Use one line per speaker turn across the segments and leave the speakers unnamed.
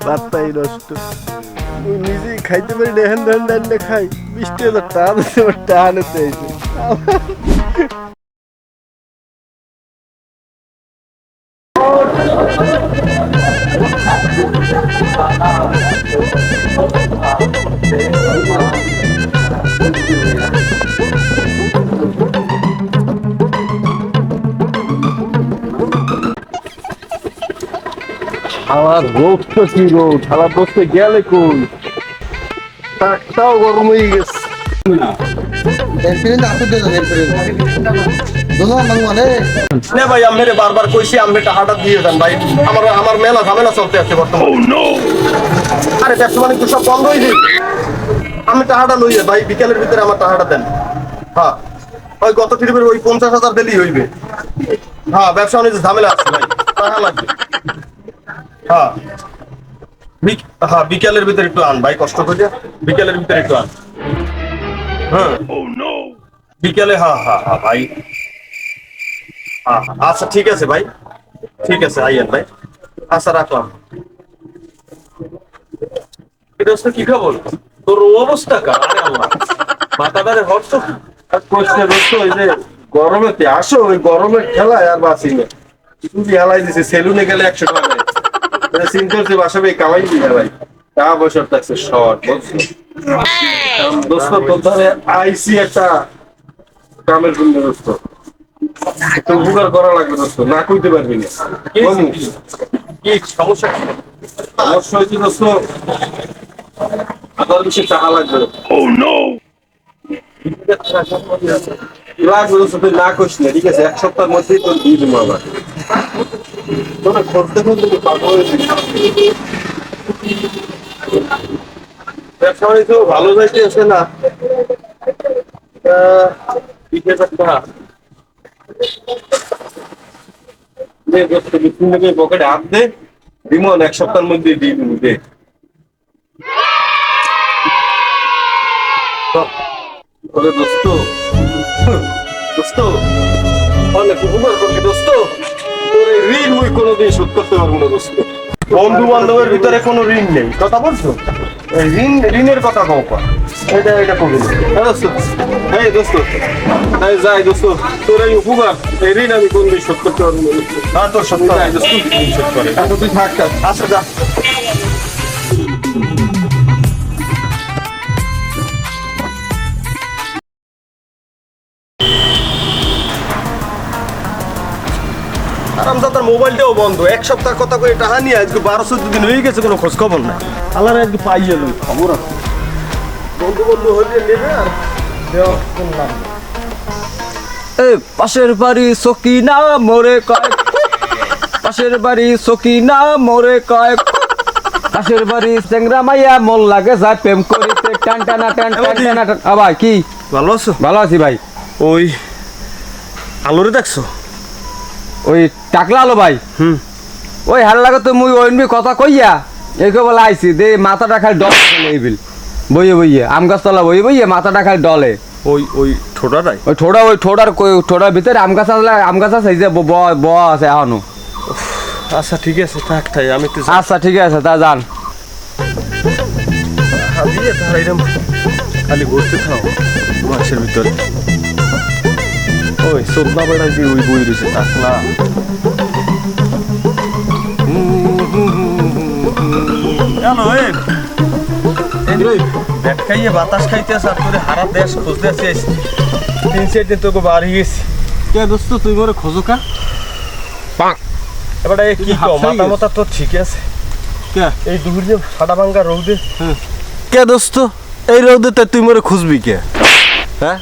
ভাতটাই নষ্ট। নিজেই খাইতে পারি না, এখন ধান ডান্ডে খাই। 20,000 টাকা দিচ্ছে, আমার টাকা নিতে হয়েছে। আমার রোদ তো কি রোদ, সারা বসতে গেলে কই টাকটাও গরম হয়ে গেছে। ভাই আমি বারবার কইছি আমি টাকাটা দিয়ে দেন ভাই, আমার মেলা ঝামেলা চলতে আছে বর্তমানে। আরে ব্যবসা বাণিজ্য সব বন্ধ হয়ে যায়, আমি টাকাটা লইয়ে ভাই বিকেলের ভিতরে আমার টাকাটা দেন। হ্যাঁ ওই গত ট্রিপের ওই 50,000 দিলেই হইবে। হ্যাঁ ব্যবসা বাণিজ্য ঝামেলা আছে ভাই, টাকা লাগবে। হ্যাঁ হ্যাঁ বিকেলের ভিতরে একটু আন ভাই, কষ্ট করে বিকেলের ভিতরে একটু আন। হ্যাঁ বিকেলে, হ্যাঁ হ্যাঁ হ্যাঁ ভাই, হ্যাঁ আচ্ছা ঠিক আছে ভাই, ঠিক আছে আইয়েন ভাই। আচ্ছা রাখলাম। কি খবর তোর অবস্থা কা? আরে আল্লাহ মাথাটারে হরছ প্রশ্ন রস্ত ওই যে গরমেতে আসো, ওই গরমের খেলায় আর বাঁচি না। তুমি হেলাই দিছে সেলুনে গেলে 100 টাকা নেয়, চিন্তা করছে বাসাবে কামাই দিবে ভাই, টাকা পয়সার থাকছে শর্ট বুঝছো। দোস্ত তোর ধরে আইসি একটা কামের জন্য দোস্ত, একটু উপকার করা লাগবে দোস্ত, না কইতে পারবি না। কি সমস্যা? সমস্যা হয়েছে দোস্ত, আবার বেশি টাকা লাগবে। লাগবে দোস্ত, তুই না করিস না ঠিক আছে, 1 সপ্তাহের মধ্যেই তোর দিয়ে দেবো আবার। তোরা করতে করতে পাগল হয়েছিস। ব্যবসা বাণিজ্য ভালো যাইতে আছে না, পকেটে হাত দে বিমন, 1 সপ্তাহের মধ্যে দিয়ে দিব দে। দোস্ত দোস্ত অনেক উপকার করবি দোস্ত, তোর এই ঋণ মুই কোনোদিন শোধ করতে পারবো না দোস্ত। বন্ধু বান্ধবের ভিতরে কোনো ঋণ নেই, কথা বলছো? ঋণের কথা কও, এটা কবি দোস্ত। এই দোস্ত যাই দোস্ত, তোর এই উপকার এই ঋণ আমি কোনদিন শোধ করতে পারবো না। হ্যাঁ তোর সত্য দোস্ত, শোধ করে তুই থাক। আচ্ছা যা। আরামদাদার মোবাইলটাও বন্ধ, 1 সপ্তাহ কথা করে টাকা নিয়ে আজকে 12-14 দিন হয়ে গেছে, কোনো খোঁজ খবর নাই। আল্লাহর আজকে পাইয়ে লই খবর আছে, বন্ধু বন্ধু হইলে নেবে আর দেওয়া শুনলাম।
এই পাশের বাড়ি সকিনা মোরে কয়, পাশের বাড়ি সকিনা মোরে কয়, পাশের বাড়ি চেংরা মাইয়া মন লাগে যায় প্রেম করিতে টান টানা টান টানা টান। ভাই কি
ভালো আছো?
ভালো আছি ভাই।
ওই আলোরে দেখছো?
ওই টাকলা আলো ভাই। ওই হার লাগে তো মুই ওইনবি কথা কইয়া এই বলে আইছি দে, মাথাটা খালি ডল এই বিল বইয়ে বইয়ে আম গাছ তলা বইয়ে বইয়ে মাথাটা খালি ডলে।
ওই ঠোঁটাটাই
ওই ঠোঁটার ভিতরে আম গাছ আসলে আম গাছ আছে, এই যে ব আছে এখনো।
আচ্ছা ঠিক আছে থাক তাই, আমি একটু
আচ্ছা ঠিক আছে তা যান।
খালি ঘুরতে থাও মাসের ভিতরে। ওই সোদনা বেড়া দিয়ে ওই বই রয়েছে টাকলা। ব্যাট খাইয়ে বাতাস খাইতে আস আর তোরে হারা দেশ খুঁজতে আসিস, 3-4 দিন তোকে বাড়ি গেছি। কে দোস্ত তুই মরে খোঁজো কা? এবার কি মাথা মাথা তো ঠিক আছে, এই দুপুর যে সাদা ভাঙ্গা রৌদে। কে দোস্ত এই রৌদে তুই মরে খুঁজবি কে? হ্যাঁ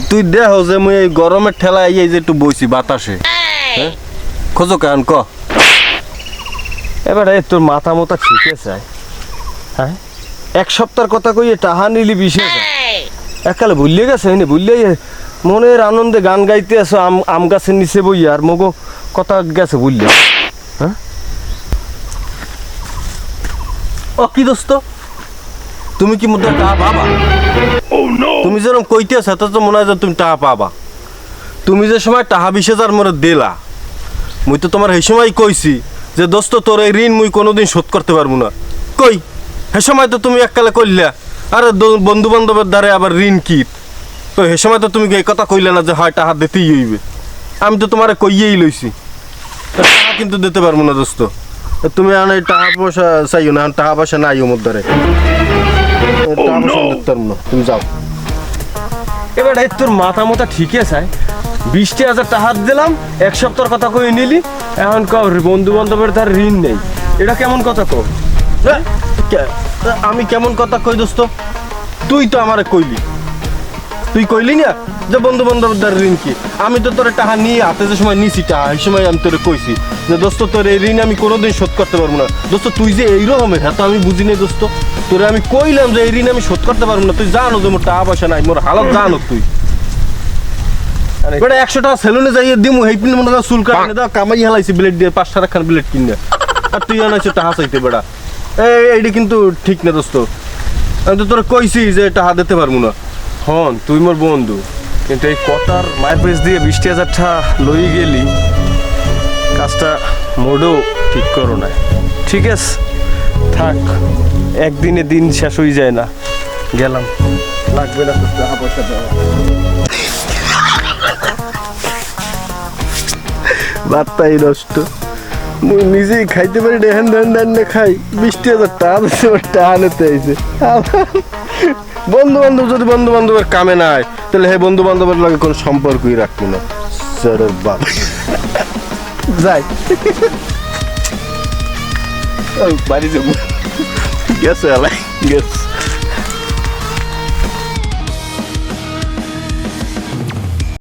তুই দেখ যে মুই এই গরমের ঠেলায় এই যে একটু বইছি বাতাসে, হ্যাঁ খোঁজো কেন ক? এবার তোর মাথা মতা ঠিক আছে, হ্যাঁ 1 সপ্তাহের কথা কইয়ে টাহা নিলি বিশেষ এককালে ভুলিয়ে গেছে, ভুলিয়ে মনের আনন্দে গান গাইতে আসো আম গাছের নিচে বইয়া, আর মগো কথা গেছে বুঝলে। হ্যাঁ ও কি দোস্ত তুমি কি মধ্যে টাকা পাবা? তুমি যেরকম কইতে আছো তো মনে হয় যে তুমি টাকা পাবা। তুমি যে সময় টাকা 20,000 মরে দিলা, মুই তো তোমার এই সময় কইছি যে দোস্ত তোর এই ঋণ মুই কোনোদিন শোধ করতে পারবো না। কই হে সময় তো তুমি এককালে কইলা আরে বন্ধু বান্ধবের দ্বারে আবার ঋণ কি, তো হে সময় তো তুমি এই কথা কইলে না যে হয় টাকা দিতেই হইবে। আমি তো তোমারে কইয়েই লইছি, টাকা কিন্তু দিতে পারবো না দোস্ত। তুমি এখন এই টাকা পয়সা চাইও না, টাকা পয়সা নাই ওর দ্বারে, টাকা পয়সা দিতে পারবো না, তুমি যাও।
এবার এই তোর মাথা মতো ঠিকই আছে, 20,000 টাকা দিলাম, এক সপ্তাহের কথা কই নিলি, এখন কর বন্ধু বান্ধবের তার ঋণ নেই, এটা কেমন কথা কো?
আমি কেমন কথা কই দোস্ত? তুই তো আমারে কইলি, তুই কইলি না যে বন্ধু বান্ধবদের ঋণ কি। আমি তো তোর টাকা নিয়ে হাতে যে সময় নিছি টাকা, এই সময় আমি তোরে কইছি যে দোস্ত তোর এই ঋণ আমি কোনোদিন শোধ করতে পারবো না। দোস্ত তুই যে এইরকমের হ্যাঁ তো আমি বুঝি নাই দোস্ত, তোরে আমি কইলাম যে এই ঋণ আমি শোধ করতে পারবো না, তুই জানো যে মোর টাকা পয়সা নাই, মোর হালত জানো তুই। বেটা 100 টাকা সেলুনে যাইয়ে দিমু, হেই পিন মনে চুল কাটে দাও, কামাই হেলাইছি ব্লেড দিয়ে 5 টাকা ব্লেড কিনে, আর তুই আনাইছিস টাকা চাইতে। বেটা এইটা কিন্তু ঠিক না দোস্ত, আমি তো তোরা কইছি যে টাকা দিতে পারবো না।
হন তুই মোর বন্ধু, কিন্তু এই কথার মায়ের পেজ দিয়ে 20,000 টাকা লই গেলি, কাজটা মোটেও ঠিক করো না। ঠিক আছে থাক, একদিনে দিন শেষ হয়ে যায় না, গেলাম।
লাগবে না তোর টাকা পয়সা দেওয়া। বার্তাই নষ্ট, মুই নিজেই খাইতে পারি না, হ্যান হ্যান হ্যান খাই, 20,000 টাকা দিচ্ছে, টাকা নিতে আইছে। বন্ধু বান্ধব যদি বন্ধু বান্ধবের কামে না হয়, তাহলে হে বন্ধু বান্ধবের লগে কোনো সম্পর্কই রাখবো না। স্যারের বাপ যাই বাড়ি যাবো, গেছে আলাই গেছে।